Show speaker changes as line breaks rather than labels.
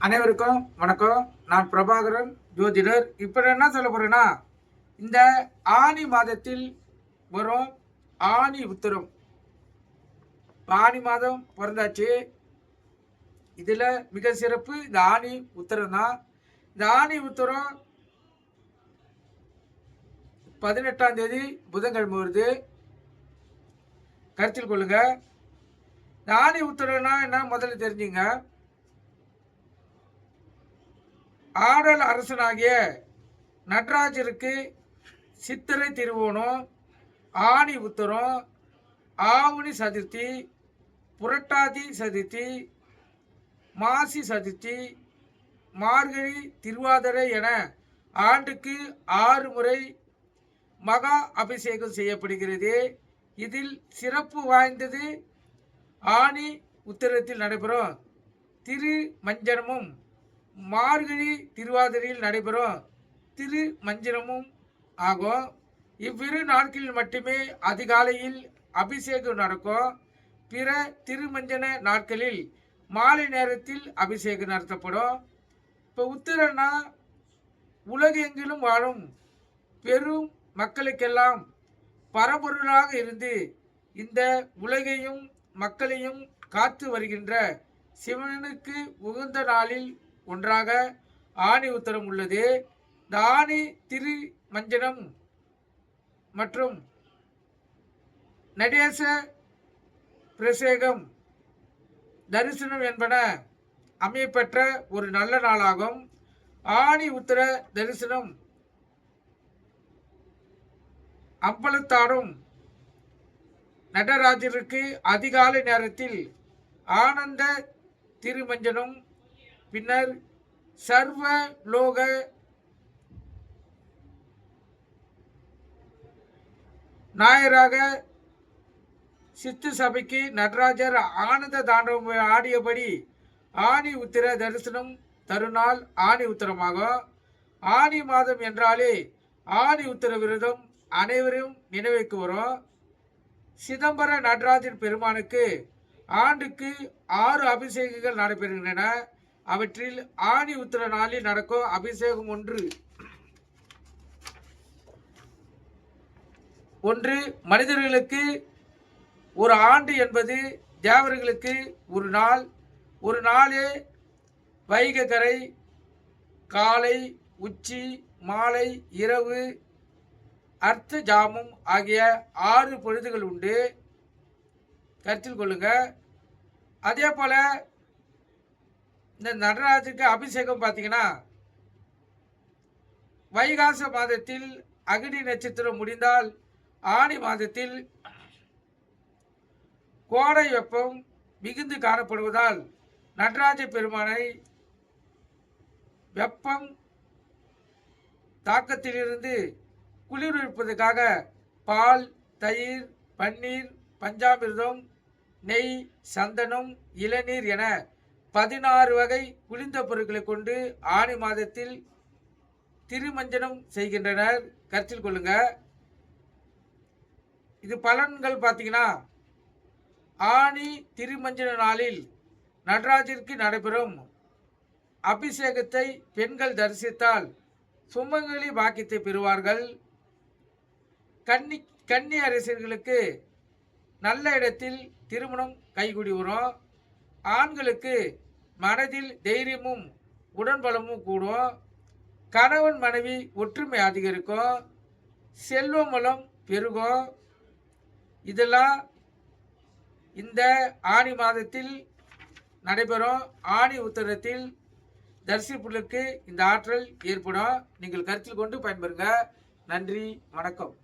அனைவருக்கும் வணக்கம். நான் பிரபாகரன், ஜோதிடர். இப்போ என்ன சொல்ல போறேன்னா, இந்த ஆனி மாதத்தில் வரும் ஆனி உத்திரம். ஆனி மாதம் பிறந்தாச்சு. இதில் மிக சிறப்பு இந்த ஆனி உத்திரம் தான். இந்த ஆனி உத்திரம் 18ஆம் தேதி புதன்கிழமை வருது. கருத்தில் கொள்ளுங்க. இந்த ஆனி உத்திரம்னா என்ன முதல்ல தெரிஞ்சுங்க. ஆடல் அரசனாகிய நடராஜருக்கு சித்திரை திருவோணம், ஆனி உத்தரம், ஆவணி சதுர்த்தி, புரட்டாதி சதுர்த்தி, மாசி சதுர்த்தி, மார்கழி திருவாதிரை என ஆண்டுக்கு 6 முறை மகா அபிஷேகம் செய்யப்படுகிறது. இதில் சிறப்பு வாய்ந்தது ஆனி உத்திரத்தில் நடைபெறும் திரு மஞ்சனமும், மார்கழி திருவாதிரையில் நடைபெறும் திரு மஞ்சனமும் ஆகும். இவ்விரு நாட்களில் மட்டுமே அதிகாலையில் அபிஷேகம் நடக்கும். பிற திருமஞ்சன நாட்களில் மாலை நேரத்தில் அபிஷேகம் நடத்தப்படும். இப்போ உத்திரன்னா உலகெங்கிலும் வாழும் பெரும் மக்களுக்கெல்லாம் பரம்பொருளாக இருந்து இந்த உலகையும் மக்களையும் காத்து வருகின்ற சிவனுக்கு உகந்த நாளில் ஒன்றாக ஆனி உத்திரம் உள்ளது. இந்த ஆனி திரு மஞ்சனம் மற்றும் நடேச பிரசேகம் தரிசனம் என்பன அமையப்பெற்ற ஒரு நல்ல நாளாகும். ஆனி உத்திர தரிசனம் அம்பலத்தாடும் நடராஜருக்கு அதிகாலை நேரத்தில் ஆனந்த திருமஞ்சனம், பின்னர் சர்வ லோக நாயராக சித்து சபைக்கு நடராஜர் ஆனந்த தாண்டவம் ஆடியபடி ஆனி உத்திர தரிசனம் தருநாள் ஆனி உத்திரமாகும். ஆனி மாதம் என்றாலே ஆனி உத்திர விரதம் அனைவரும் நினைவுக்கு வரும். சிதம்பர நடராஜர் பெருமானுக்கு ஆண்டுக்கு 6 அபிஷேகங்கள் நடைபெறுகின்றன. அவற்றில் ஆனி உத்திர நாளில் நடக்கும் அபிஷேகம் ஒன்று மனிதர்களுக்கு ஒரு ஆண்டு என்பது தேவர்களுக்கு ஒரு நாளே வைகக்கரை காலை, உச்சி, மாலை, இரவு, அர்த்த ஜாமம் ஆகிய 6 பொழுதுகள் உண்டு. கருத்தில் கொள்ளுங்க. அதே போல இந்த நடராஜருக்கு அபிஷேகம் பார்த்தீங்கன்னா வைகாச மாதத்தில் அக்னி நட்சத்திரம் முடிந்தால் ஆனி மாதத்தில் கோடை வெப்பம் மிகுந்து காணப்படுவதால் நடராஜ பெருமானை வெப்பம் தாக்கத்திலிருந்து குளிர்விப்பதற்காக பால், தயிர், பன்னீர், பஞ்சாமிர்தம், நெய், சந்தனம், இளநீர் என 16 வகை குளிர்ந்த பொருட்களை கொண்டு ஆனி மாதத்தில் திருமஞ்சனம் செய்கின்றனர். கருத்தில் கொள்ளுங்க. இது பலன்கள் பார்த்தீங்கன்னா ஆனி திருமஞ்சன நாளில் நடராஜருக்கு நடைபெறும் அபிஷேகத்தை பெண்கள் தரிசித்தால் சுமங்கலி பாக்கியத்தை பெறுவார்கள். கன்னி அரசர்களுக்கு நல்ல இடத்தில் திருமணம் கைகூடி வரும். ஆண்களுக்கு மனதில் தைரியமும் உடன்பலமும் கூடும். கணவன் மனைவி ஒற்றுமை அதிகரிக்கும். செல்வம் வளம் பெருகும். இதெல்லாம் இந்த ஆனி மாதத்தில் நடைபெறும் ஆனி உத்திரத்தில் தரிசிப்புகளுக்கு இந்த ஆற்றல் ஏற்படும். நீங்கள் கருத்தில் கொண்டு பயன்பெறுங்க. நன்றி, வணக்கம்.